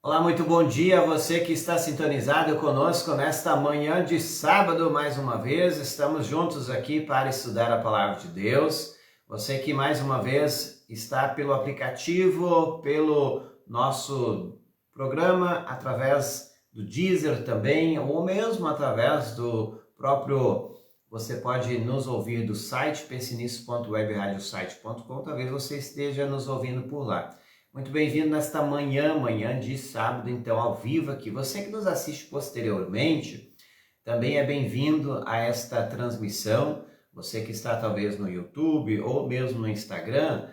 Olá, muito bom dia a você que está sintonizado conosco nesta manhã de sábado, mais uma vez. Estamos juntos aqui para estudar a Palavra de Deus. Você que mais uma vez está pelo aplicativo, pelo nosso programa, através do Deezer também, ou mesmo através do próprio... Você pode nos ouvir do site pensenisso.webradiosite.com, talvez você esteja nos ouvindo por lá. Muito bem-vindo nesta manhã de sábado, então, ao vivo aqui. Você que nos assiste posteriormente, também é bem-vindo a esta transmissão. Você que está talvez no YouTube ou mesmo no Instagram,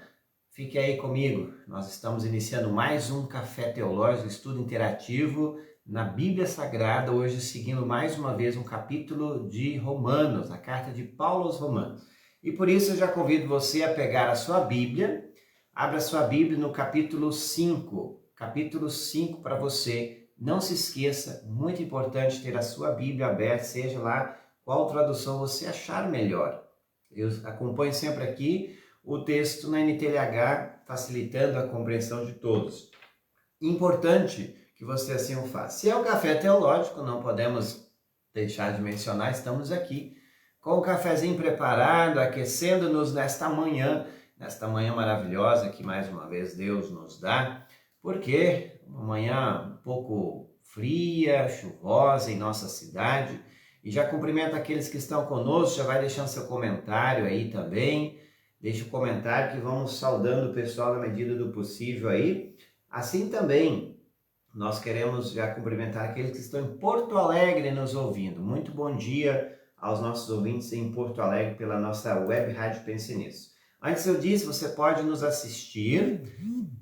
fique aí comigo. Nós estamos iniciando mais um Café Teológico, estudo interativo na Bíblia Sagrada, hoje seguindo mais uma vez um capítulo de Romanos, a carta de Paulo aos Romanos. E por isso eu já convido você a pegar a sua Bíblia. Abra sua Bíblia no capítulo 5. Capítulo 5 para você. Não se esqueça, muito importante ter a sua Bíblia aberta, seja lá qual tradução você achar melhor. Eu acompanho sempre aqui o texto na NTLH, facilitando a compreensão de todos. Importante que você assim o faça. Se é o Café Teológico, não podemos deixar de mencionar, estamos aqui com o cafezinho preparado, aquecendo-nos nesta manhã maravilhosa que mais uma vez Deus nos dá, porque uma manhã um pouco fria, chuvosa em nossa cidade, e já cumprimento aqueles que estão conosco, já vai deixando seu comentário aí também, deixa o comentário que vamos saudando o pessoal na medida do possível aí. Assim também, nós queremos já cumprimentar aqueles que estão em Porto Alegre nos ouvindo. Muito bom dia aos nossos ouvintes em Porto Alegre pela nossa web rádio Pense Nisso. Antes eu disse, você pode nos assistir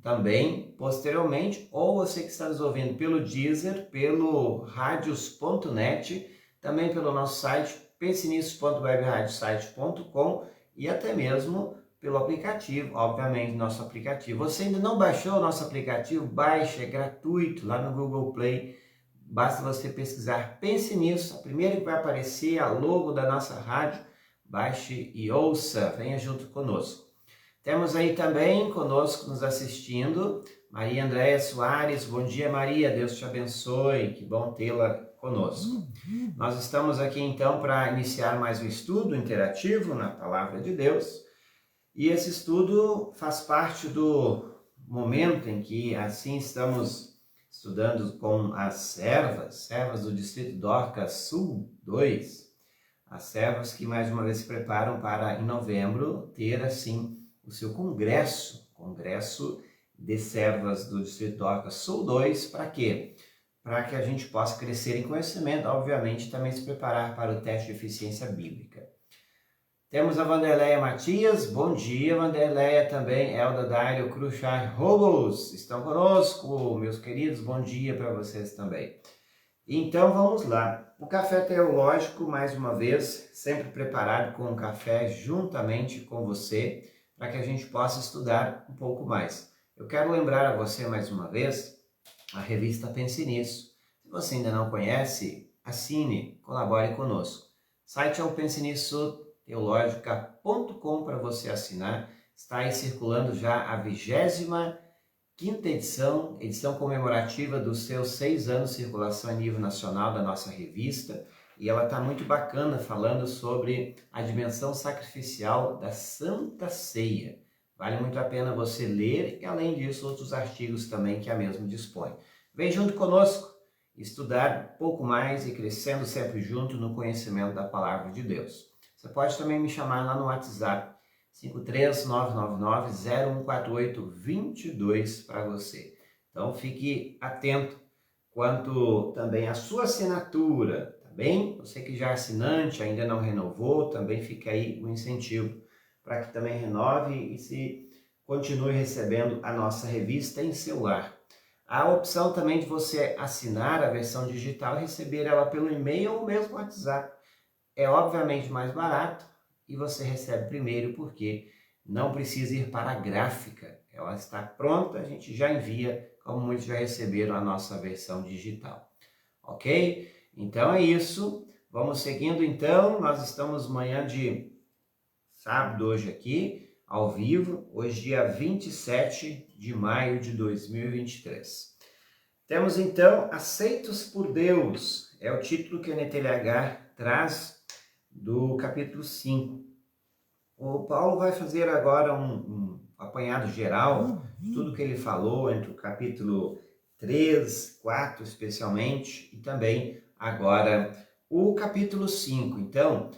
também posteriormente, ou você que está nos ouvindo pelo Deezer, pelo radios.net, também pelo nosso site pensenisso.webradiosite.com e até mesmo pelo aplicativo, obviamente, nosso aplicativo. Você ainda não baixou o nosso aplicativo? Baixe, é gratuito, lá no Google Play. Basta você pesquisar Pense Nisso, a primeira que vai aparecer, a logo da nossa rádio. Baixe e ouça, venha junto conosco. Temos aí também conosco, nos assistindo, Maria Andréia Soares. Bom dia, Maria, Deus te abençoe, que bom tê-la conosco. Nós estamos aqui então para iniciar mais um estudo interativo na Palavra de Deus, e esse estudo faz parte do momento em que assim estamos estudando com as servas do Distrito Dorcas Sul 2, as servas que mais uma vez se preparam para, em novembro, ter assim o seu congresso de servas do Distrito Dorcas Sul 2, para quê? Para que a gente possa crescer em conhecimento, obviamente, e também se preparar para o teste de eficiência bíblica. Temos a Vanderleia Matias, bom dia Vanderleia, também Elda Dário Cruchar Robos, estão conosco, meus queridos, bom dia para vocês também. Então vamos lá, o Café Teológico, mais uma vez, sempre preparado com um café juntamente com você, para que a gente possa estudar um pouco mais. Eu quero lembrar a você mais uma vez a revista Pense Nisso. Se você ainda não conhece, assine, colabore conosco. O site é o pensenissoteologica.com para você assinar. Está aí circulando já a 25ª edição comemorativa dos seus 6 anos de circulação a nível nacional da nossa revista. E ela está muito bacana, falando sobre a dimensão sacrificial da Santa Ceia. Vale muito a pena você ler e, além disso, outros artigos também que a mesma dispõe. Vem junto conosco, estudar um pouco mais e crescendo sempre junto no conhecimento da Palavra de Deus. Você pode também me chamar lá no WhatsApp, 53999-014822 para você. Então, fique atento quanto também à sua assinatura. Bem, você que já é assinante, ainda não renovou, também fica aí o incentivo para que também renove e se continue recebendo a nossa revista em seu lar. Há a opção também de você assinar a versão digital e receber ela pelo e-mail ou mesmo WhatsApp. É obviamente mais barato e você recebe primeiro porque não precisa ir para a gráfica. Ela está pronta, a gente já envia, como muitos já receberam a nossa versão digital. Ok? Então é isso, vamos seguindo então, nós estamos manhã de sábado hoje aqui, ao vivo, hoje dia 27 de maio de 2023. Temos então Aceitos por Deus, é o título que a NTLH traz do capítulo 5. O Paulo vai fazer agora um apanhado geral de tudo que ele falou entre o capítulo 3, 4 especialmente, e também agora o capítulo 5. Então,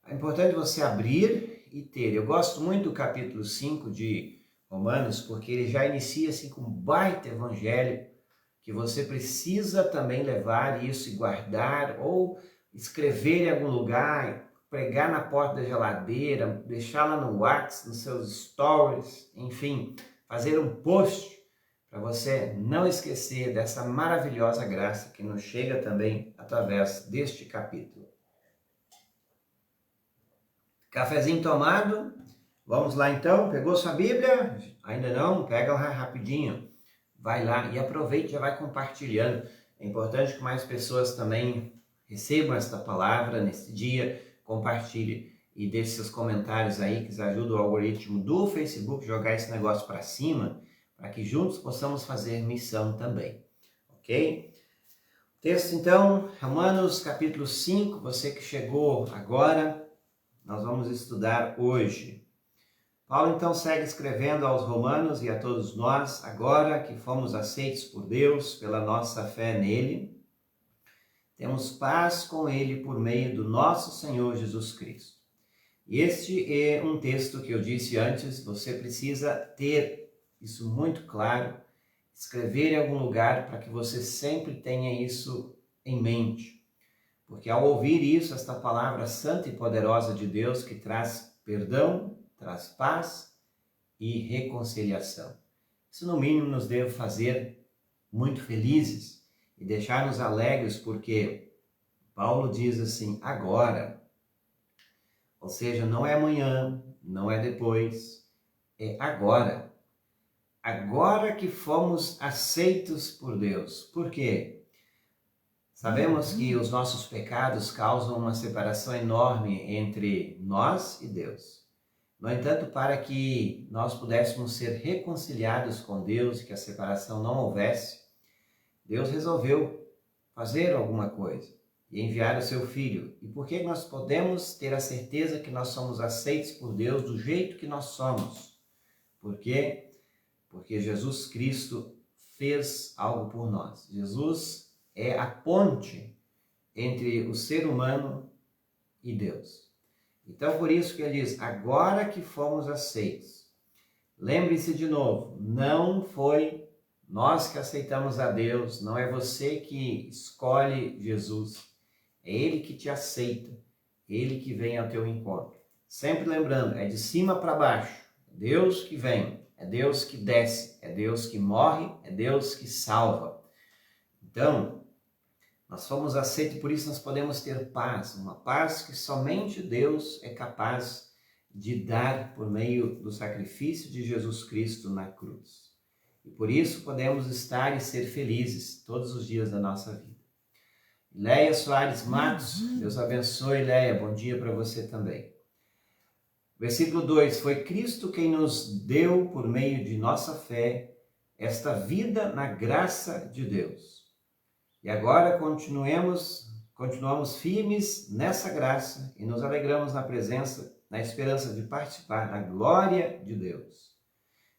é importante você abrir e ter. Eu gosto muito do capítulo 5 de Romanos, porque ele já inicia assim com um baita evangelho, que você precisa também levar isso e guardar, ou escrever em algum lugar, pregar na porta da geladeira, deixar lá no WhatsApp, nos seus stories, enfim, fazer um post para você não esquecer dessa maravilhosa graça que nos chega também através deste capítulo. Cafezinho tomado? Vamos lá então? Pegou sua Bíblia? Ainda não? Pega lá rapidinho. Vai lá e aproveite, já vai compartilhando. É importante que mais pessoas também recebam esta palavra nesse dia. Compartilhe e deixe seus comentários aí, que ajudam o algoritmo do Facebook a jogar esse negócio para cima, para que juntos possamos fazer missão também. Ok? Texto então, Romanos capítulo 5, você que chegou agora, nós vamos estudar hoje. Paulo então segue escrevendo aos romanos e a todos nós, agora que fomos aceitos por Deus pela nossa fé nele, temos paz com ele por meio do nosso Senhor Jesus Cristo. E este é um texto que eu disse antes, você precisa ter isso muito claro, escrever em algum lugar para que você sempre tenha isso em mente. Porque ao ouvir isso, esta palavra santa e poderosa de Deus que traz perdão, traz paz e reconciliação. Isso no mínimo nos deve fazer muito felizes e deixar-nos alegres, porque Paulo diz assim, agora, ou seja, não é amanhã, não é depois, é agora. Agora que fomos aceitos por Deus. Por quê? Sabemos que os nossos pecados causam uma separação enorme entre nós e Deus. No entanto, para que nós pudéssemos ser reconciliados com Deus e que a separação não houvesse, Deus resolveu fazer alguma coisa e enviar o seu Filho. E por que nós podemos ter a certeza que nós somos aceitos por Deus do jeito que nós somos? Por quê? Porque Jesus Cristo fez algo por nós. Jesus é a ponte entre o ser humano e Deus. Então, por isso que ele diz, agora que fomos aceitos. Lembre-se de novo, não foi nós que aceitamos a Deus, não é você que escolhe Jesus, é Ele que te aceita, Ele que vem ao teu encontro. Sempre lembrando, é de cima para baixo, é Deus que vem, é Deus que desce, é Deus que morre, é Deus que salva. Então, nós fomos aceitos, por isso nós podemos ter paz, uma paz que somente Deus é capaz de dar por meio do sacrifício de Jesus Cristo na cruz. E por isso podemos estar e ser felizes todos os dias da nossa vida. Leia Soares Matos, Deus abençoe, Leia, bom dia para você também. Versículo 2, foi Cristo quem nos deu, por meio de nossa fé, esta vida na graça de Deus. E agora continuamos firmes nessa graça e nos alegramos na esperança de participar da glória de Deus.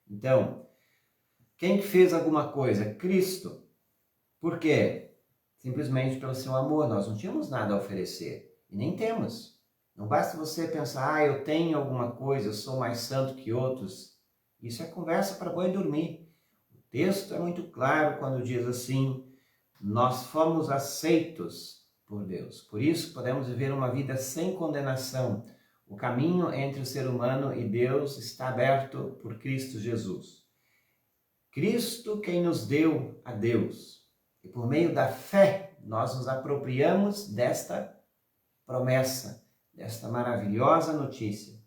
Então, quem fez alguma coisa? Cristo. Por quê? Simplesmente pelo seu amor. Nós não tínhamos nada a oferecer e nem temos. Não basta você pensar, eu tenho alguma coisa, eu sou mais santo que outros. Isso é conversa para boi dormir. O texto é muito claro quando diz assim, nós fomos aceitos por Deus. Por isso, podemos viver uma vida sem condenação. O caminho entre o ser humano e Deus está aberto por Cristo Jesus. Cristo quem nos deu a Deus. E por meio da fé, nós nos apropriamos desta promessa, desta maravilhosa notícia.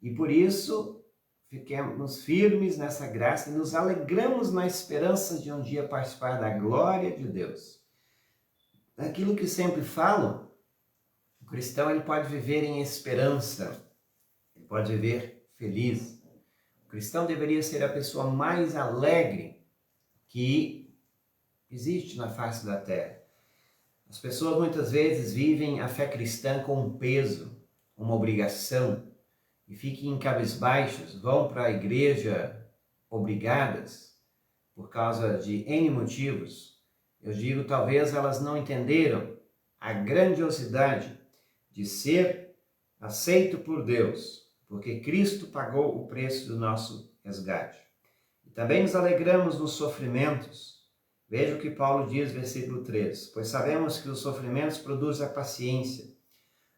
E por isso, fiquemos firmes nessa graça e nos alegramos na esperança de um dia participar da glória de Deus. Aquilo que sempre falo, o cristão ele pode viver em esperança, ele pode viver feliz. O cristão deveria ser a pessoa mais alegre que existe na face da terra. As pessoas muitas vezes vivem a fé cristã com um peso, uma obrigação, e ficam cabisbaixos, vão para a igreja obrigadas por causa de N motivos. Eu digo, talvez elas não entenderam a grandiosidade de ser aceito por Deus, porque Cristo pagou o preço do nosso resgate. E também nos alegramos nos sofrimentos. Veja o que Paulo diz, versículo 3. Pois sabemos que os sofrimentos produzem a paciência.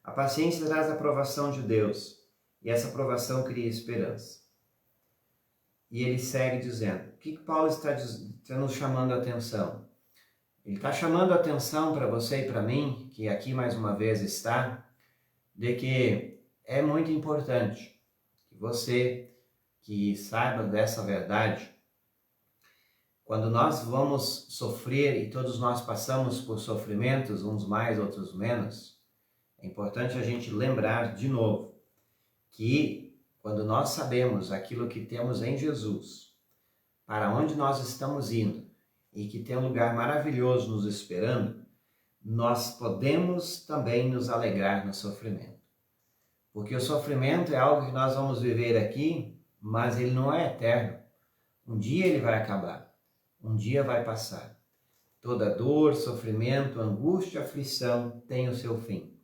A paciência traz a aprovação de Deus, e essa aprovação cria esperança. E ele segue dizendo, o que Paulo está nos chamando a atenção? Ele está chamando a atenção para você e para mim, que aqui mais uma vez está, de que é muito importante que você que saiba dessa verdade. Quando nós vamos sofrer, e todos nós passamos por sofrimentos, uns mais, outros menos, é importante a gente lembrar de novo que quando nós sabemos aquilo que temos em Jesus, para onde nós estamos indo e que tem um lugar maravilhoso nos esperando, nós podemos também nos alegrar no sofrimento. Porque o sofrimento é algo que nós vamos viver aqui, mas ele não é eterno. Um dia ele vai acabar, um dia vai passar. Toda dor, sofrimento, angústia, aflição tem o seu fim.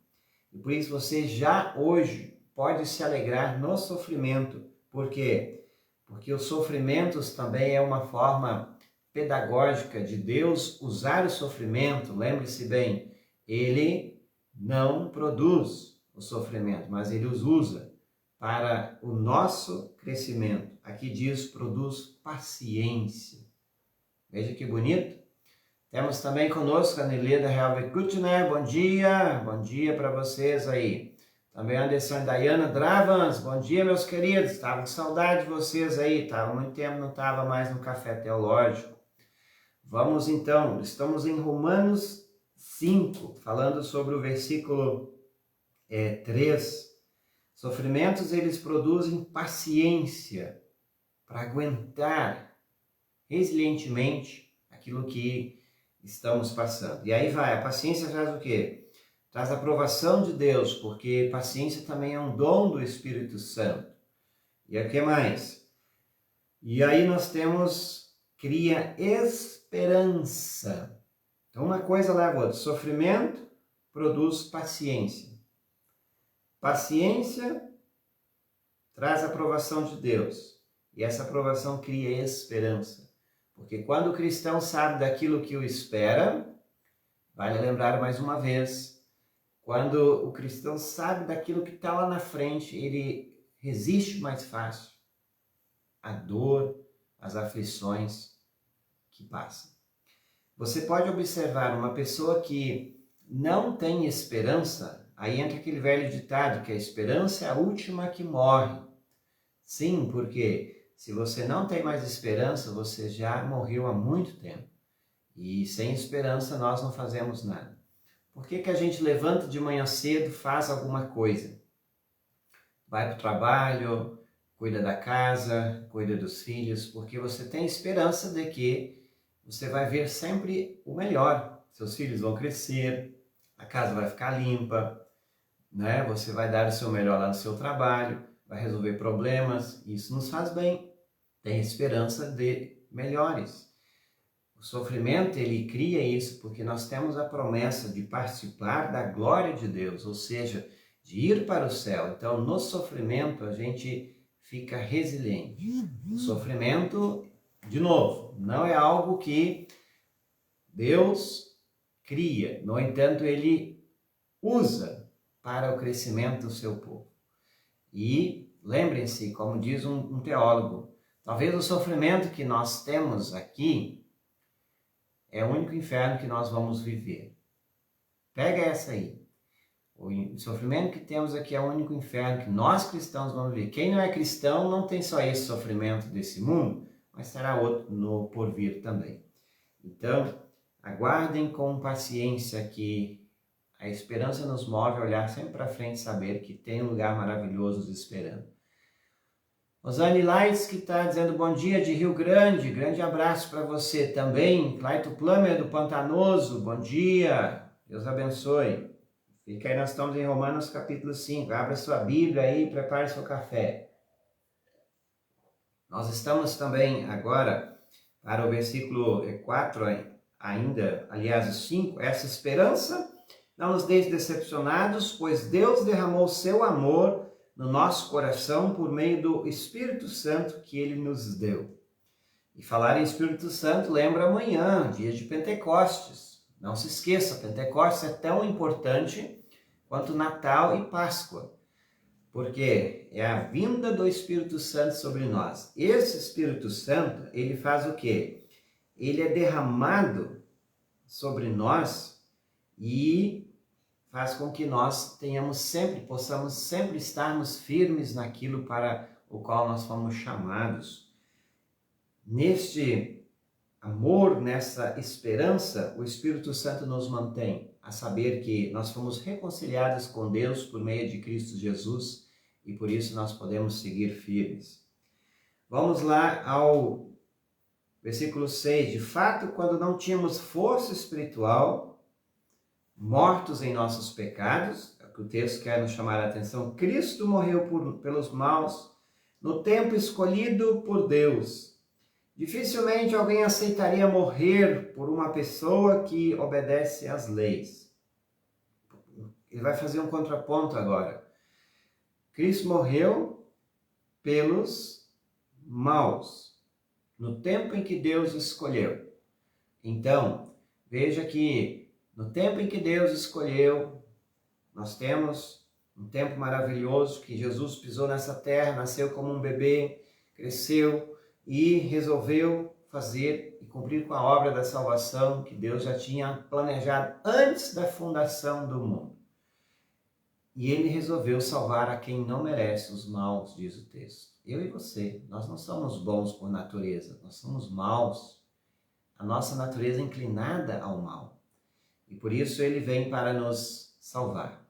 E por isso você já hoje pode se alegrar no sofrimento. Por quê? Porque os sofrimentos também é uma forma pedagógica de Deus usar o sofrimento. Lembre-se bem, ele não produz o sofrimento, mas ele os usa para o nosso crescimento. Aqui diz, produz paciência. Veja que bonito. Temos também conosco a Nileda Helvet Kutner. Bom dia para vocês aí. Também Anderson e Dayana Dravans. Bom dia, meus queridos. Estava com saudade de vocês aí. Estava muito tempo, não estava mais no Café Teológico. Vamos então, estamos em Romanos 5, falando sobre o versículo 3. Sofrimentos, eles produzem paciência para aguentar resilientemente aquilo que estamos passando. E aí vai, a paciência traz o quê? Traz a aprovação de Deus, porque paciência também é um dom do Espírito Santo. E o que mais? E aí nós temos, cria esperança. Então uma coisa leva a outra. Sofrimento produz paciência. Paciência traz a aprovação de Deus. E essa aprovação cria esperança. Porque quando o cristão sabe daquilo que o espera, vale lembrar mais uma vez, quando o cristão sabe daquilo que está lá na frente, ele resiste mais fácil à dor, às aflições que passam. Você pode observar uma pessoa que não tem esperança, aí entra aquele velho ditado que a esperança é a última que morre. Sim, porque se você não tem mais esperança, você já morreu há muito tempo. E sem esperança nós não fazemos nada. Por que a gente levanta de manhã cedo, faz alguma coisa? Vai para o trabalho, cuida da casa, cuida dos filhos, porque você tem esperança de que você vai ver sempre o melhor. Seus filhos vão crescer, a casa vai ficar limpa, né? Você vai dar o seu melhor lá no seu trabalho, vai resolver problemas, isso nos faz bem. Tem esperança de melhores. O sofrimento, ele cria isso porque nós temos a promessa de participar da glória de Deus, ou seja, de ir para o céu. Então, no sofrimento, a gente fica resiliente. O sofrimento, de novo, não é algo que Deus cria. No entanto, ele usa para o crescimento do seu povo. E lembrem-se, como diz um teólogo, talvez o sofrimento que nós temos aqui é o único inferno que nós vamos viver. Pega essa aí. O sofrimento que temos aqui é o único inferno que nós cristãos vamos viver. Quem não é cristão não tem só esse sofrimento desse mundo, mas terá outro no porvir também. Então, aguardem com paciência que a esperança nos move a olhar sempre para frente e saber que tem um lugar maravilhoso nos esperando. Rosane Lights, que está dizendo bom dia de Rio Grande, grande abraço para você também. Claito Plummer do Pantanoso, bom dia, Deus abençoe. Fica aí, nós estamos em Romanos capítulo 5, abra sua Bíblia aí e prepare seu café. Nós estamos também agora para o versículo 4 ainda, aliás, o 5, essa esperança não nos deixe decepcionados, pois Deus derramou seu amor no nosso coração por meio do Espírito Santo que Ele nos deu. E falar em Espírito Santo, lembra amanhã, dia de Pentecostes. Não se esqueça, Pentecostes é tão importante quanto Natal e Páscoa, porque é a vinda do Espírito Santo sobre nós. Esse Espírito Santo, ele faz o quê? Ele é derramado sobre nós e faz com que nós possamos sempre estarmos firmes naquilo para o qual nós fomos chamados. Neste amor, nessa esperança, o Espírito Santo nos mantém a saber que nós fomos reconciliados com Deus por meio de Cristo Jesus e por isso nós podemos seguir firmes. Vamos lá ao versículo 6. De fato, quando não tínhamos força espiritual, mortos em nossos pecados, é o que o texto quer nos chamar a atenção, Cristo morreu pelos maus no tempo escolhido por Deus. Dificilmente alguém aceitaria morrer por uma pessoa que obedece às leis. Ele vai fazer um contraponto agora. Cristo morreu pelos maus, no tempo em que Deus escolheu. Então, veja que no tempo em que Deus escolheu, nós temos um tempo maravilhoso que Jesus pisou nessa terra, nasceu como um bebê, cresceu e resolveu fazer e cumprir com a obra da salvação que Deus já tinha planejado antes da fundação do mundo. E ele resolveu salvar a quem não merece, os maus, diz o texto. Eu e você, nós não somos bons por natureza, nós somos maus. A nossa natureza é inclinada ao mal. E por isso ele vem para nos salvar.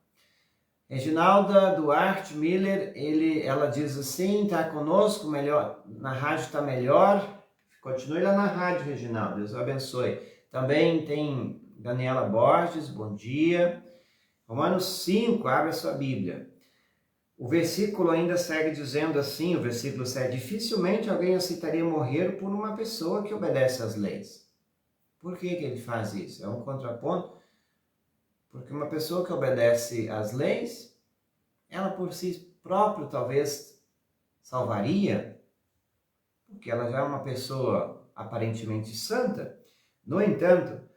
Reginalda Duarte Miller, ela diz assim, está conosco, melhor, na rádio está melhor. Continue lá na rádio, Reginalda, Deus o abençoe. Também tem Daniela Borges, bom dia. Romanos 5, abre a sua Bíblia. O versículo ainda segue dizendo assim, o versículo 7, dificilmente alguém aceitaria morrer por uma pessoa que obedece às leis. Por que ele faz isso? É um contraponto? Porque uma pessoa que obedece às leis, ela por si própria talvez salvaria, porque ela já é uma pessoa aparentemente santa. No entanto,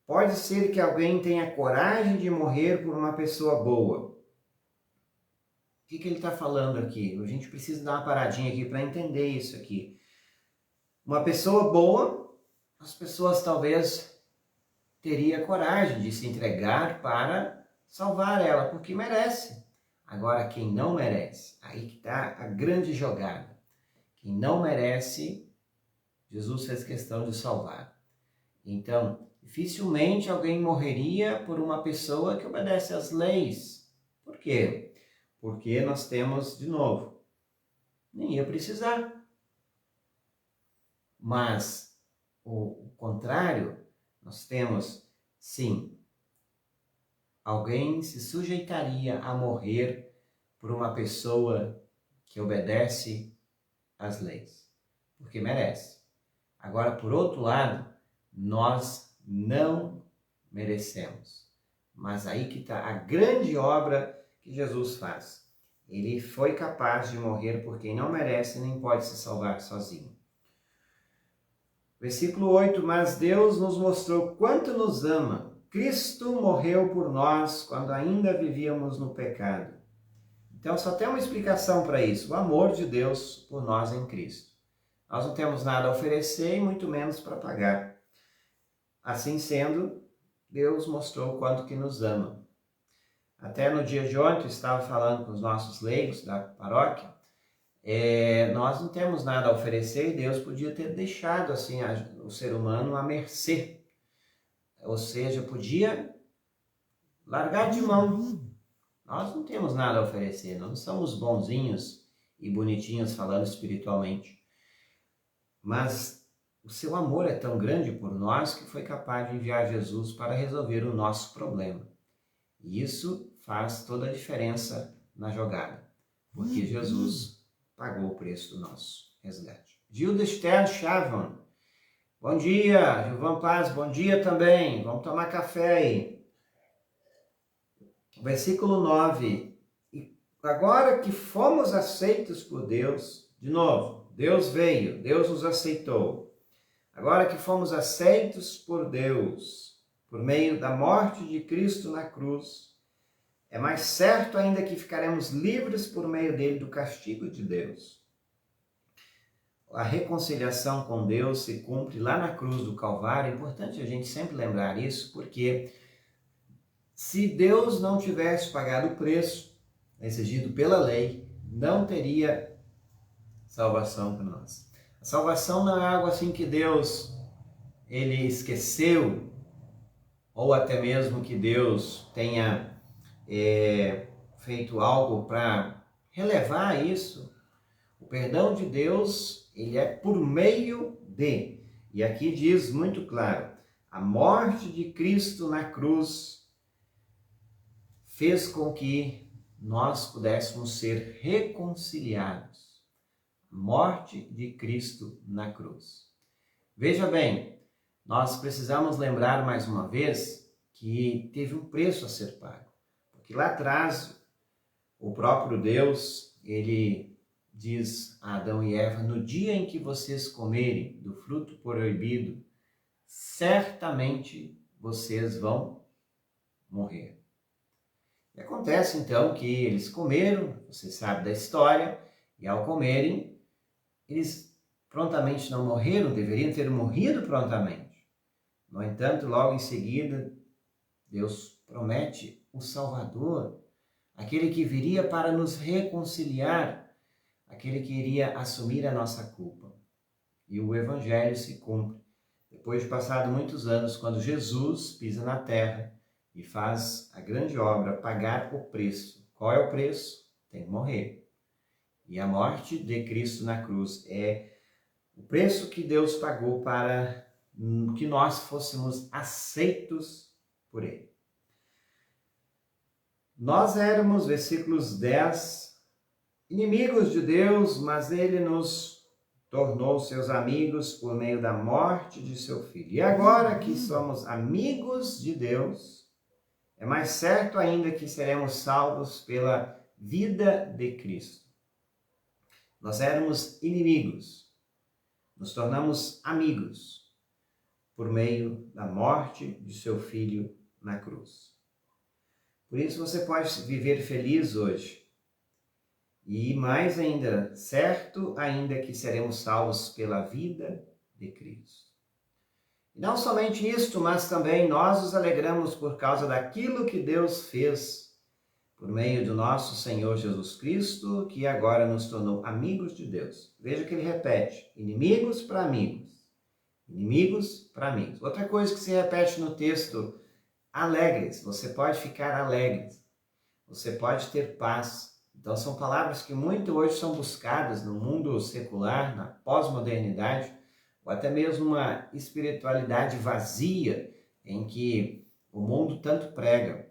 pode ser que alguém tenha coragem de morrer por uma pessoa boa. O que ele está falando aqui? A gente precisa dar uma paradinha aqui para entender isso aqui. Uma pessoa boa, as pessoas talvez teria coragem de se entregar para salvar ela, porque merece. Agora, quem não merece, aí que está a grande jogada. Quem não merece, Jesus fez questão de salvar. Então, dificilmente alguém morreria por uma pessoa que obedece às leis. Por quê? Porque nós temos, de novo, nem ia precisar. Mas o contrário, nós temos, sim, alguém se sujeitaria a morrer por uma pessoa que obedece às leis, porque merece. Agora, por outro lado, nós não merecemos. Mas aí que está a grande obra que Jesus faz. Ele foi capaz de morrer por quem não merece e nem pode se salvar sozinho. Versículo 8, mas Deus nos mostrou quanto nos ama. Cristo morreu por nós quando ainda vivíamos no pecado. Então só tem uma explicação para isso, o amor de Deus por nós em Cristo. Nós não temos nada a oferecer e muito menos para pagar. Assim sendo, Deus mostrou o quanto que nos ama. Até no dia de ontem eu estava falando com os nossos leigos da paróquia, nós não temos nada a oferecer e Deus podia ter deixado assim o ser humano à mercê. Ou seja, podia largar de mão. Nós não temos nada a oferecer, nós não somos bonzinhos e bonitinhos falando espiritualmente. Mas o seu amor é tão grande por nós que foi capaz de enviar Jesus para resolver o nosso problema. E isso faz toda a diferença na jogada, porque Jesus pagou o preço do nosso resgate. Gilda Esther Chavon, bom dia. Gilvan Paz, bom dia também. Vamos tomar café aí. Versículo 9. E agora que fomos aceitos por Deus, de novo, Deus veio, Deus nos aceitou. Agora que fomos aceitos por Deus, por meio da morte de Cristo na cruz, é mais certo ainda que ficaremos livres por meio dele do castigo de Deus. A reconciliação com Deus se cumpre lá na cruz do Calvário. É importante a gente sempre lembrar isso, porque se Deus não tivesse pagado o preço exigido pela lei, não teria salvação para nós. A salvação não é algo assim que Deus ele esqueceu, ou até mesmo que Deus tenha feito algo para relevar isso. O perdão de Deus, ele é por meio de, e aqui diz muito claro, a morte de Cristo na cruz fez com que nós pudéssemos ser reconciliados. A morte de Cristo na cruz. Veja bem, nós precisamos lembrar mais uma vez que teve um preço a ser pago. Porque lá atrás, o próprio Deus, ele diz a Adão e Eva, no dia em que vocês comerem do fruto proibido, certamente vocês vão morrer. E acontece então que eles comeram, você sabe da história, e ao comerem, eles prontamente não morreram, deveriam ter morrido prontamente. No entanto, logo em seguida, Deus promete o Salvador, aquele que viria para nos reconciliar, aquele que iria assumir a nossa culpa. E o Evangelho se cumpre. Depois de passado muitos anos, quando Jesus pisa na terra e faz a grande obra, pagar o preço. Qual é o preço? Tem que morrer. E a morte de Cristo na cruz é o preço que Deus pagou para que nós fôssemos aceitos por Ele. Nós éramos, versículos 10, inimigos de Deus, mas Ele nos tornou seus amigos por meio da morte de seu Filho. E agora que somos amigos de Deus, é mais certo ainda que seremos salvos pela vida de Cristo. Nós éramos inimigos, nos tornamos amigos por meio da morte de seu Filho na cruz. Por isso você pode viver feliz hoje. E mais ainda, certo ainda que seremos salvos pela vida de Cristo. E não somente isto, mas também nós nos alegramos por causa daquilo que Deus fez por meio do nosso Senhor Jesus Cristo, que agora nos tornou amigos de Deus. Veja que ele repete, inimigos para amigos. Inimigos para amigos. Outra coisa que se repete no texto, alegres. Você pode ficar alegres. Você pode ter paz. Então são palavras que muito hoje são buscadas no mundo secular, na pós-modernidade, ou até mesmo uma espiritualidade vazia em que o mundo tanto prega.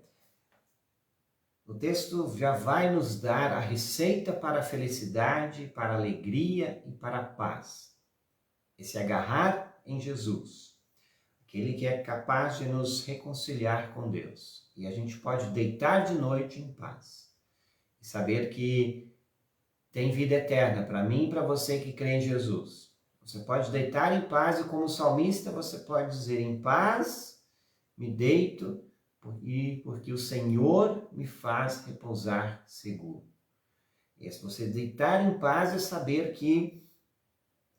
O texto já vai nos dar a receita para a felicidade, para a alegria e para a paz. Esse agarrar em Jesus, aquele que é capaz de nos reconciliar com Deus. E a gente pode deitar de noite em paz e saber que tem vida eterna para mim e para você que crê em Jesus. Você pode deitar em paz e como salmista você pode dizer, em paz me deito porque o Senhor me faz repousar seguro. E se você deitar em paz é saber que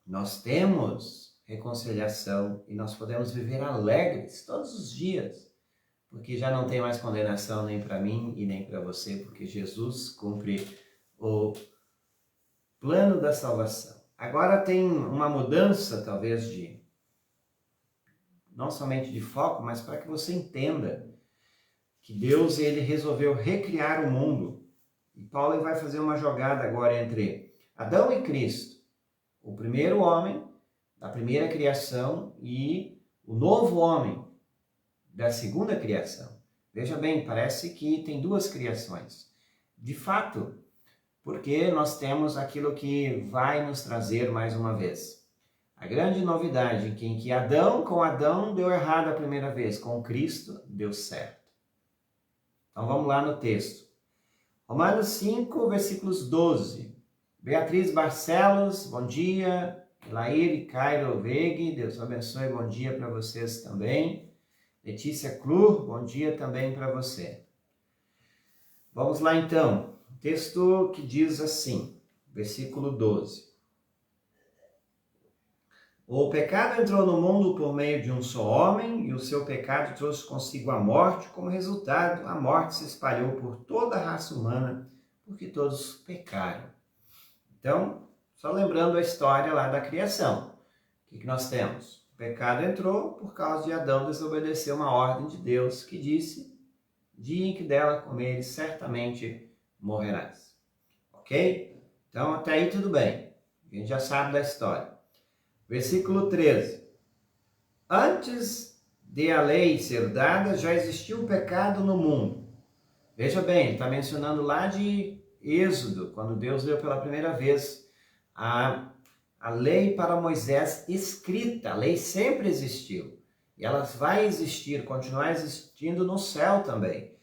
nós temos reconciliação e nós podemos viver alegres todos os dias, porque já não tem mais condenação nem para mim e nem para você, porque Jesus cumpre o plano da salvação. Agora tem uma mudança, talvez, não somente de foco, mas para que você entenda que Deus ele resolveu recriar o mundo. E Paulo vai fazer uma jogada agora entre Adão e Cristo, o primeiro homem da primeira criação e o novo homem da segunda criação. Veja bem, parece que tem duas criações. De fato, porque nós temos aquilo que vai nos trazer mais uma vez. A grande novidade em que com Adão deu errado a primeira vez, com Cristo deu certo. Então vamos lá no texto. Romanos 5, versículos 12. Beatriz Barcelos, bom dia. Laír e Cairo Vegue, Deus abençoe, bom dia para vocês também. Letícia Clur, bom dia também para você. Vamos lá então. Texto que diz assim, versículo 12. O pecado entrou no mundo por meio de um só homem, e o seu pecado trouxe consigo a morte. Como resultado, a morte se espalhou por toda a raça humana, porque todos pecaram. Então, só lembrando a história lá da criação. O que nós temos? O pecado entrou por causa de Adão desobedecer uma ordem de Deus que disse: dia em que dela comeres, certamente morrerás. Ok? Então, até aí tudo bem. A gente já sabe da história. Versículo 13. Antes de a lei ser dada, já existia o pecado no mundo. Veja bem, ele está mencionando lá de Êxodo, quando Deus deu pela primeira vez a lei para Moisés escrita. A lei sempre existiu. E ela vai existir, continuar existindo no céu também.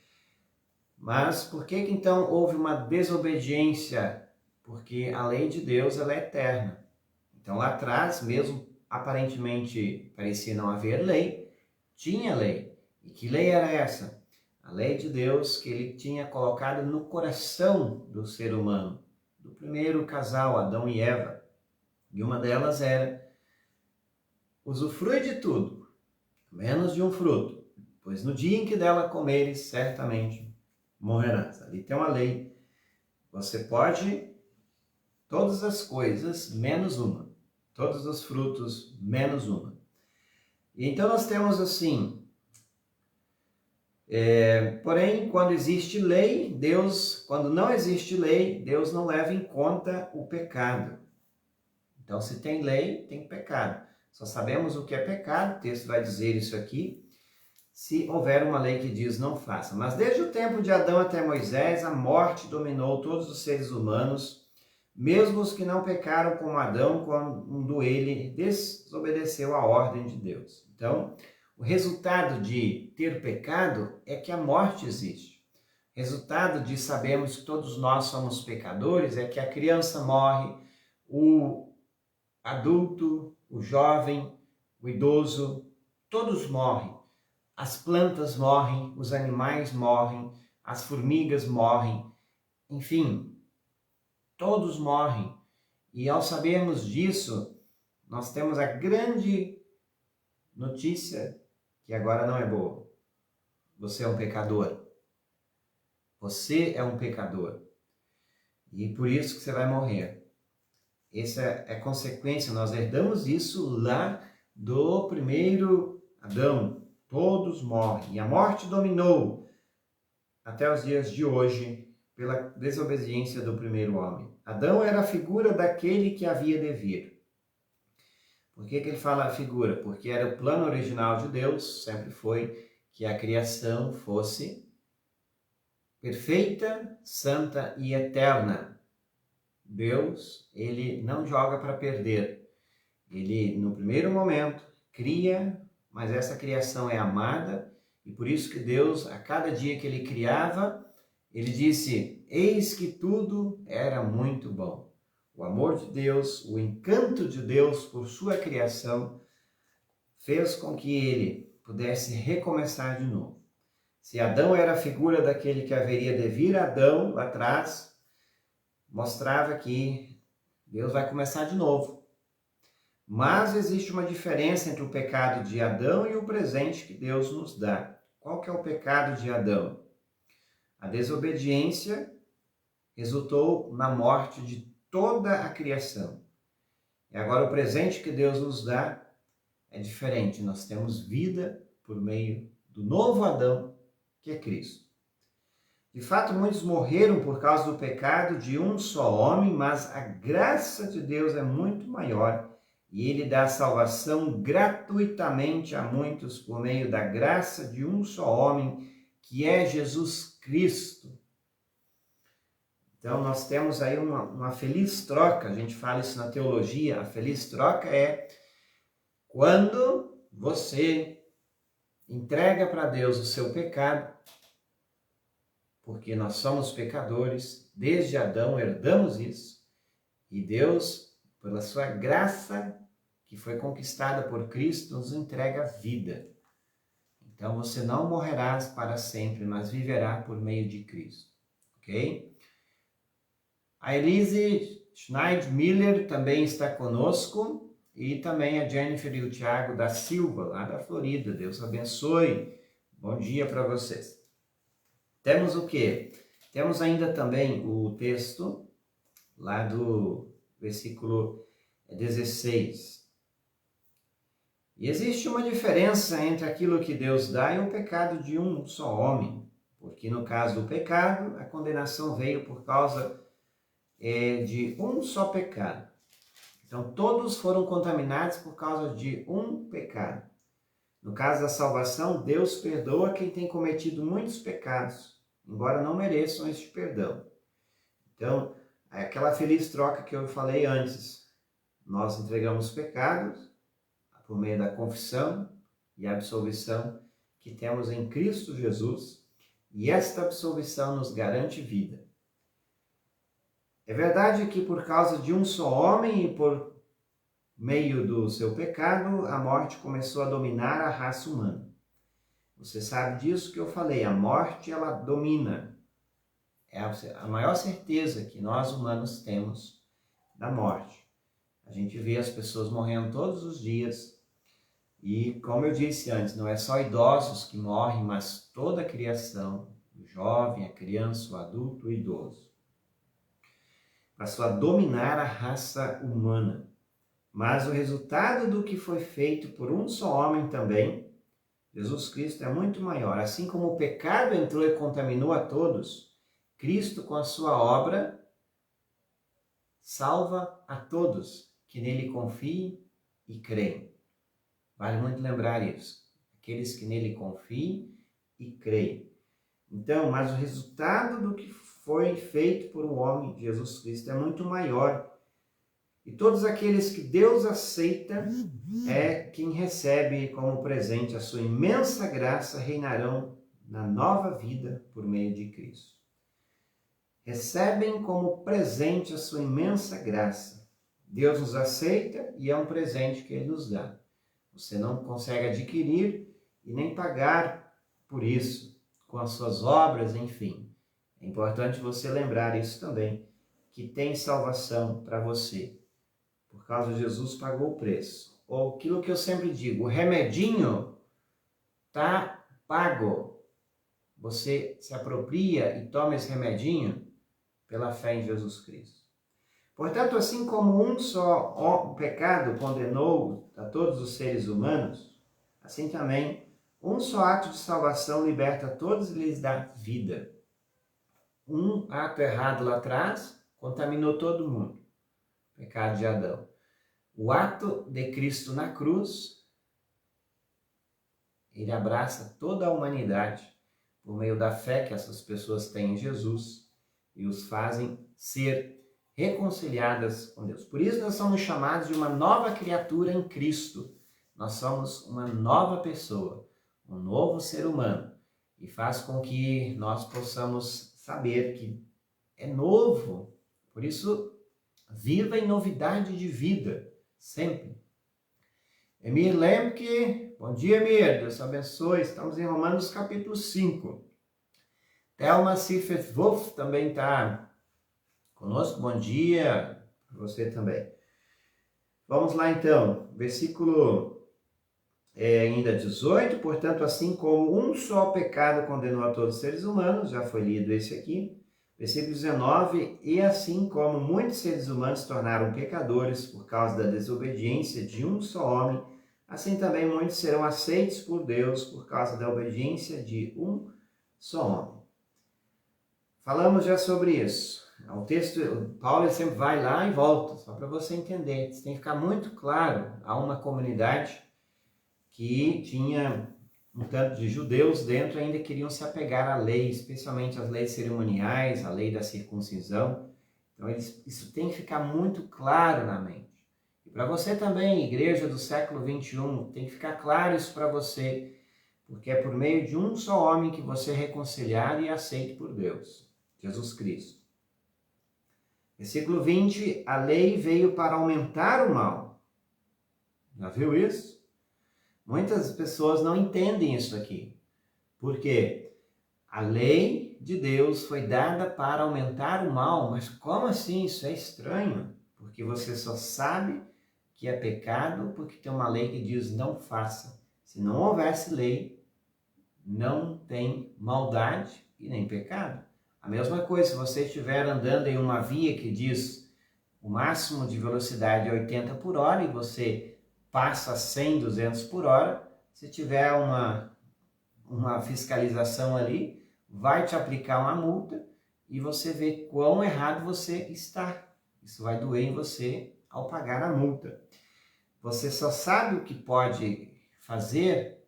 Mas por que então houve uma desobediência? Porque a lei de Deus ela é eterna. Então lá atrás, mesmo aparentemente parecia não haver lei, tinha lei. E que lei era essa? A lei de Deus que ele tinha colocado no coração do ser humano, do primeiro casal, Adão e Eva. E uma delas era: usufrui de tudo, menos de um fruto, pois no dia em que dela comeres, certamente morrerás. Ali tem uma lei. Você pode todas as coisas, menos uma. Todos os frutos, menos uma. E então nós temos assim, porém, quando existe lei, quando não existe lei, Deus não leva em conta o pecado. Então, se tem lei, tem pecado. Só sabemos o que é pecado, o texto vai dizer isso aqui, se houver uma lei que diz não faça. Mas desde o tempo de Adão até Moisés, a morte dominou todos os seres humanos, mesmo os que não pecaram como Adão, quando ele desobedeceu a ordem de Deus. Então, o resultado de ter pecado é que a morte existe. O resultado de sabermos que todos nós somos pecadores é que a criança morre, o adulto, o jovem, o idoso, todos morrem. As plantas morrem, os animais morrem, as formigas morrem, enfim, todos morrem. E ao sabermos disso, nós temos a grande notícia que agora não é boa. Você é um pecador. Você é um pecador. E por isso que você vai morrer. Essa é consequência, nós herdamos isso lá do primeiro Adão. Todos morrem. E a morte dominou até os dias de hoje pela desobediência do primeiro homem. Adão era a figura daquele que havia de vir. Por que ele fala a figura? Porque era o plano original de Deus, sempre foi que a criação fosse perfeita, santa e eterna. Deus, ele não joga para perder. Ele, no primeiro momento, cria, mas essa criação é amada, e por isso que Deus, a cada dia que ele criava, ele disse: eis que tudo era muito bom. O amor de Deus, o encanto de Deus por sua criação, fez com que ele pudesse recomeçar de novo. Se Adão era a figura daquele que haveria de vir, Adão, lá atrás, mostrava que Deus vai começar de novo. Mas existe uma diferença entre o pecado de Adão e o presente que Deus nos dá. Qual que é o pecado de Adão? A desobediência resultou na morte de toda a criação. E agora o presente que Deus nos dá é diferente. Nós temos vida por meio do novo Adão, que é Cristo. De fato, muitos morreram por causa do pecado de um só homem, mas a graça de Deus é muito maior e ele dá salvação gratuitamente a muitos por meio da graça de um só homem, que é Jesus Cristo. Então, nós temos aí uma feliz troca, a gente fala isso na teologia, a feliz troca é quando você entrega para Deus o seu pecado, porque nós somos pecadores, desde Adão herdamos isso, e Deus, pela sua graça, que foi conquistada por Cristo, nos entrega a vida. Então você não morrerás para sempre, mas viverá por meio de Cristo, ok? A Elise Schneidmiller também está conosco, e também a Jennifer e o Tiago da Silva, lá da Florida. Deus abençoe. Bom dia para vocês. Temos o quê? Temos ainda também o texto lá do versículo 16. E existe uma diferença entre aquilo que Deus dá e o pecado de um só homem. Porque no caso do pecado, a condenação veio por causa de um só pecado. Então todos foram contaminados por causa de um pecado. No caso da salvação, Deus perdoa quem tem cometido muitos pecados, embora não mereçam este perdão. Então, é aquela feliz troca que eu falei antes. Nós entregamos pecados por meio da confissão e absolvição que temos em Cristo Jesus, e esta absolvição nos garante vida. É verdade que por causa de um só homem e por meio do seu pecado, a morte começou a dominar a raça humana. Você sabe disso que eu falei, a morte ela domina. É a maior certeza que nós humanos temos da morte. A gente vê as pessoas morrendo todos os dias e, como eu disse antes, não é só idosos que morrem, mas toda a criação, o jovem, a criança, o adulto, o idoso. Passou a dominar a raça humana. Mas o resultado do que foi feito por um só homem também, Jesus Cristo, é muito maior. Assim como o pecado entrou e contaminou a todos, Cristo, com a sua obra, salva a todos que nele confiem e creem. Vale muito lembrar isso. Aqueles que nele confiem e creem. Então, mas o resultado do que foi feito por um homem, Jesus Cristo, é muito maior. E todos aqueles que Deus aceita é quem recebe como presente a sua imensa graça, reinarão na nova vida por meio de Cristo. Recebem como presente a sua imensa graça. Deus nos aceita e é um presente que Ele nos dá. Você não consegue adquirir e nem pagar por isso, com as suas obras, enfim. É importante você lembrar isso também, que tem salvação para você. Por causa de Jesus pagou o preço. Ou aquilo que eu sempre digo, o remedinho está pago. Você se apropria e toma esse remedinho pela fé em Jesus Cristo. Portanto, assim como um só pecado condenou a todos os seres humanos, assim também um só ato de salvação liberta a todos e lhes dá vida. Um ato errado lá atrás contaminou todo mundo. Pecado de Adão. O ato de Cristo na cruz, ele abraça toda a humanidade por meio da fé que essas pessoas têm em Jesus e os fazem ser reconciliadas com Deus. Por isso nós somos chamados de uma nova criatura em Cristo. Nós somos uma nova pessoa, um novo ser humano. E faz com que nós possamos saber que é novo. Por isso, viva em novidade de vida. Sempre. Emir Lemke, bom dia, Emir, Deus abençoe. Estamos em Romanos capítulo 5. Thelma Sifet Wolf também está conosco, bom dia para você também. Vamos lá então, versículo ainda 18, portanto, assim como um só pecado condenou a todos os seres humanos, já foi lido esse aqui. Versículo 19, e assim como muitos seres humanos se tornaram pecadores por causa da desobediência de um só homem, assim também muitos serão aceitos por Deus por causa da obediência de um só homem. falamos já sobre isso. O texto, o Paulo sempre vai lá e volta, só para você entender. Isso tem que ficar muito claro. Há uma comunidade que tinha um tanto de judeus dentro, ainda queriam se apegar à lei, especialmente às leis cerimoniais, à lei da circuncisão. Então isso tem que ficar muito claro na mente. E para você também, igreja do século 21, tem que ficar claro isso para você, porque é por meio de um só homem que você é reconciliado e aceito por Deus, Jesus Cristo. Versículo 20, a lei veio para aumentar o mal. Já viu isso? Muitas pessoas não entendem isso aqui. Por quê? A lei de Deus foi dada para aumentar o mal, mas como assim? Isso é estranho, porque você só sabe que é pecado porque tem uma lei que diz não faça. Se não houvesse lei, não tem maldade e nem pecado. A mesma coisa, se você estiver andando em uma via que diz o máximo de velocidade é 80 por hora e você passa 100, 200 por hora, se tiver uma fiscalização ali, vai te aplicar uma multa e você vê quão errado você está. Isso vai doer em você ao pagar a multa. Você só sabe o que pode fazer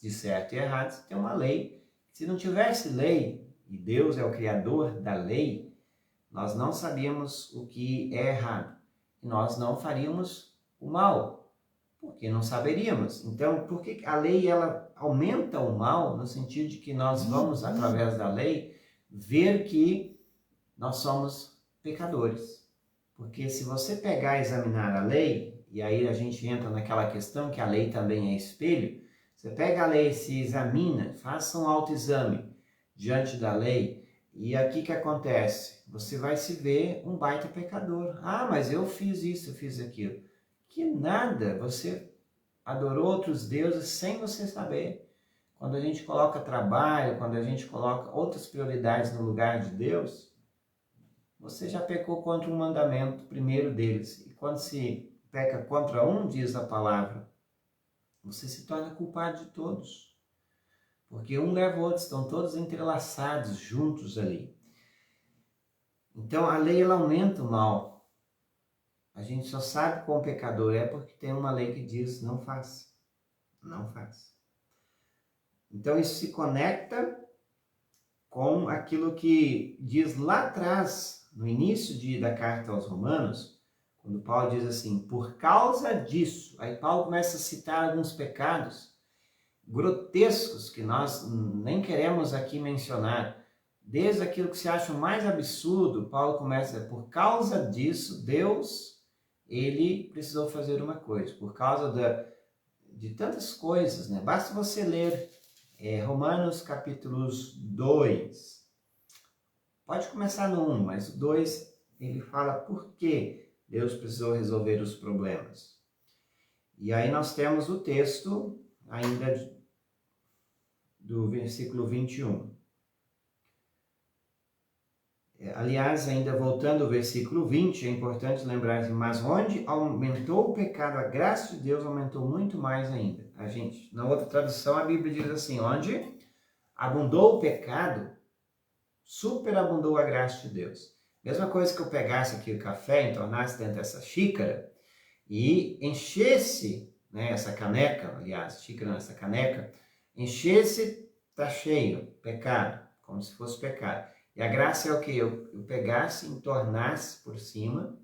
de certo e errado se tem uma lei. Se não tivesse lei, e Deus é o criador da lei, nós não sabíamos o que é errado. E nós não faríamos o mal, porque não saberíamos. Então, por que a lei ela aumenta o mal, no sentido de que nós vamos, através da lei, ver que nós somos pecadores? Porque se você pegar e examinar a lei, e aí a gente entra naquela questão que a lei também é espelho, você pega a lei, se examina, faça um autoexame diante da lei, e aqui que acontece? Você vai se ver um baita pecador. Ah, mas eu fiz isso, eu fiz aquilo. Que nada, você adorou outros deuses sem você saber. Quando a gente coloca trabalho, quando a gente coloca outras prioridades no lugar de Deus, você já pecou contra um mandamento, primeiro deles. E quando se peca contra um, diz a palavra, você se torna culpado de todos. Porque um leva o outro, estão todos entrelaçados, juntos ali. Então a lei ela aumenta o mal. A gente só sabe qual pecador é porque tem uma lei que diz não faça. Não faça. Então isso se conecta com aquilo que diz lá atrás, no início da carta aos Romanos, quando Paulo diz assim, por causa disso, aí Paulo começa a citar alguns pecados grotescos que nós nem queremos aqui mencionar, desde aquilo que se acha mais absurdo, Paulo começa, por causa disso, Deus, ele precisou fazer uma coisa, por causa de tantas coisas, né? Basta você ler Romanos capítulos 2, pode começar no 1, mas o 2, ele fala por que Deus precisou resolver os problemas. E aí nós temos o texto ainda do versículo 21. Aliás, ainda voltando ao versículo 20, é importante lembrar que, mas onde aumentou o pecado, a graça de Deus aumentou muito mais ainda. Na outra tradução, a Bíblia diz assim, onde abundou o pecado, superabundou a graça de Deus. Mesma coisa que eu pegasse aqui o café, entornasse dentro dessa xícara e enchesse, né, essa caneca, aliás, xícara nessa caneca, enchesse, tá cheio, pecado, como se fosse pecado. E a graça é o que? Eu pegasse, entornasse por cima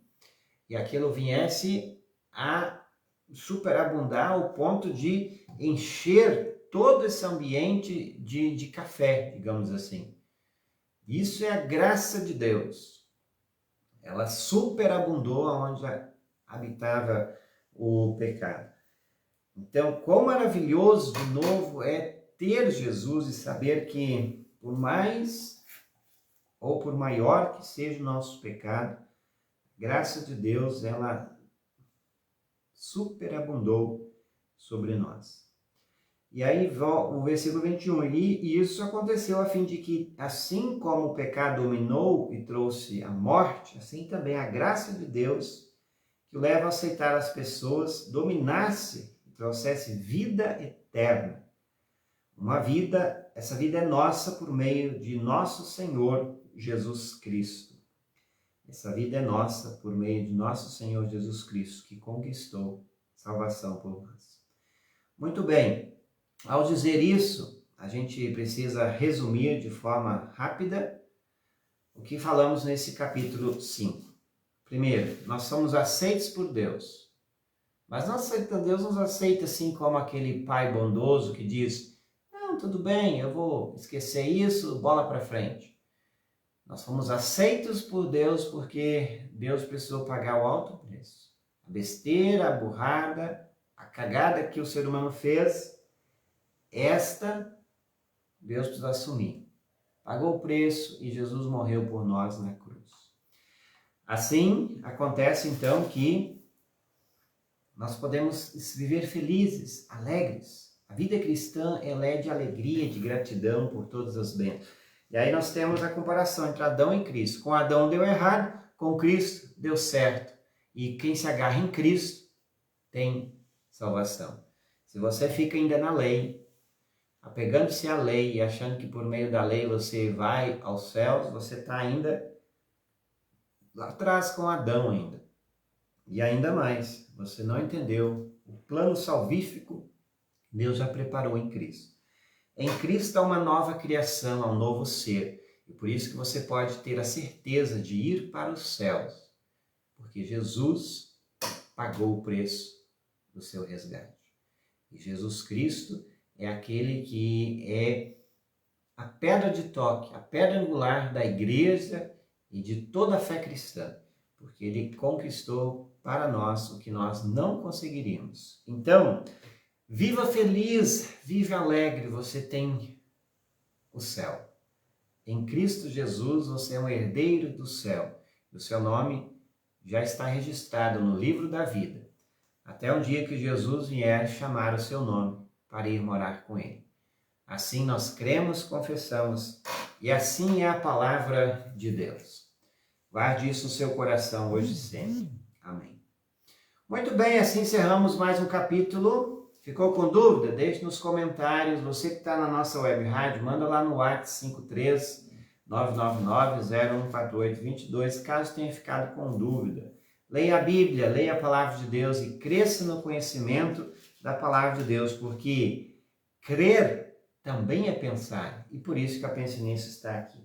e aquilo viesse a superabundar ao ponto de encher todo esse ambiente de café, digamos assim. Isso é a graça de Deus. Ela superabundou onde habitava o pecado. Então, quão maravilhoso, de novo, é ter Jesus e saber que, por mais ou por maior que seja o nosso pecado, a graça de Deus, ela superabundou sobre nós. E aí o versículo 21, e isso aconteceu a fim de que, assim como o pecado dominou e trouxe a morte, assim também a graça de Deus, que o leva a aceitar as pessoas, dominasse e trouxesse vida eterna essa vida é nossa por meio de nosso Senhor Jesus Cristo. Essa vida é nossa por meio de nosso Senhor Jesus Cristo, que conquistou salvação por nós. Muito bem, ao dizer isso, a gente precisa resumir de forma rápida o que falamos nesse capítulo 5. Primeiro, nós somos aceitos por Deus. Mas Deus nos aceita assim como aquele pai bondoso que diz: não, tudo bem, eu vou esquecer isso, bola para frente. Nós fomos aceitos por Deus porque Deus precisou pagar o alto preço. A besteira, a burrada, a cagada que o ser humano fez, esta Deus precisa assumir. Pagou o preço e Jesus morreu por nós na cruz. Assim, acontece então que nós podemos viver felizes, alegres. A vida cristã ela é de alegria, de gratidão por todas as bênçãos. E aí nós temos a comparação entre Adão e Cristo. Com Adão deu errado, com Cristo deu certo. E quem se agarra em Cristo tem salvação. Se você fica ainda na lei, apegando-se à lei e achando que por meio da lei você vai aos céus, você está ainda lá atrás com Adão ainda. E ainda mais, você não entendeu o plano salvífico que Deus já preparou em Cristo. Em Cristo há uma nova criação, há um novo ser. E por isso que você pode ter a certeza de ir para os céus. Porque Jesus pagou o preço do seu resgate. E Jesus Cristo é aquele que é a pedra de toque, a pedra angular da igreja e de toda a fé cristã. Porque ele conquistou para nós o que nós não conseguiríamos. Então, viva feliz, vive alegre, você tem o céu. Em Cristo Jesus você é um herdeiro do céu. O seu nome já está registrado no livro da vida. Até o dia que Jesus vier chamar o seu nome para ir morar com ele. Assim nós cremos, confessamos, e assim é a palavra de Deus. Guarde isso no seu coração hoje e sempre. Amém. Muito bem, assim encerramos mais um capítulo. Ficou com dúvida? Deixe nos comentários. Você que está na nossa web rádio, manda lá no WhatsApp 53999-014822, caso tenha ficado com dúvida. Leia a Bíblia, leia a palavra de Deus e cresça no conhecimento da palavra de Deus, porque crer também é pensar, e por isso que a Pensinense está aqui.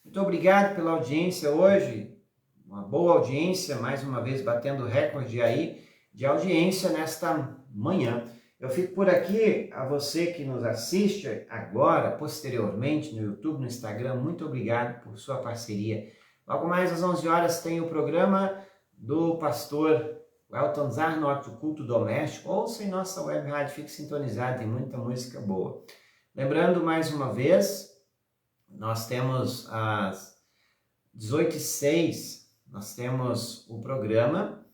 Muito obrigado pela audiência hoje, uma boa audiência, mais uma vez batendo recorde aí de audiência nesta manhã. Eu fico por aqui, a você que nos assiste agora, posteriormente, no YouTube, no Instagram, muito obrigado por sua parceria. Logo mais às 11 horas tem o programa do pastor Elton Zarnot, o Culto Doméstico. Ouça em nossa web rádio, fique sintonizado, tem muita música boa. Lembrando mais uma vez, nós temos às 18h06, nós temos o programa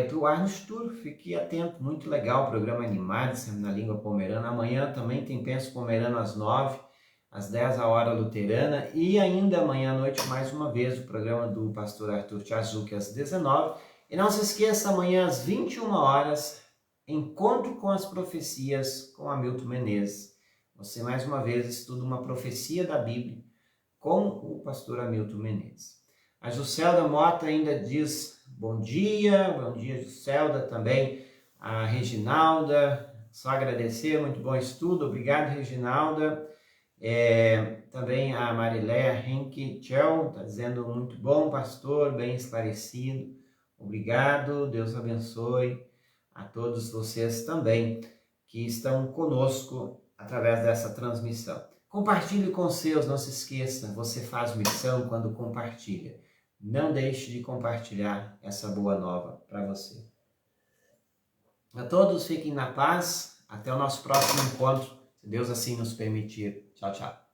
do Arnos Tour. Fique atento, muito legal, programa animado, sempre na língua pomerana. Amanhã também tem Penso Pomerano às 9h, às 10h a hora luterana, e ainda amanhã à noite mais uma vez o programa do pastor Arthur Tchazuki às 19h. E não se esqueça, amanhã às 21 horas, Encontro com as Profecias com Hamilton Menezes. Você mais uma vez estuda uma profecia da Bíblia com o pastor Hamilton Menezes. A Juscelda Mota ainda diz bom dia Juscelda, também a Reginalda, só agradecer, muito bom estudo, obrigado Reginalda. Também a Mariléia Henke Tchel está dizendo muito bom pastor, bem esclarecido, obrigado, Deus abençoe a todos vocês também que estão conosco através dessa transmissão. Compartilhe com os seus, não se esqueça, você faz missão quando compartilha. Não deixe de compartilhar essa boa nova para você. A todos fiquem na paz, até o nosso próximo encontro, se Deus assim nos permitir. Tchau, tchau.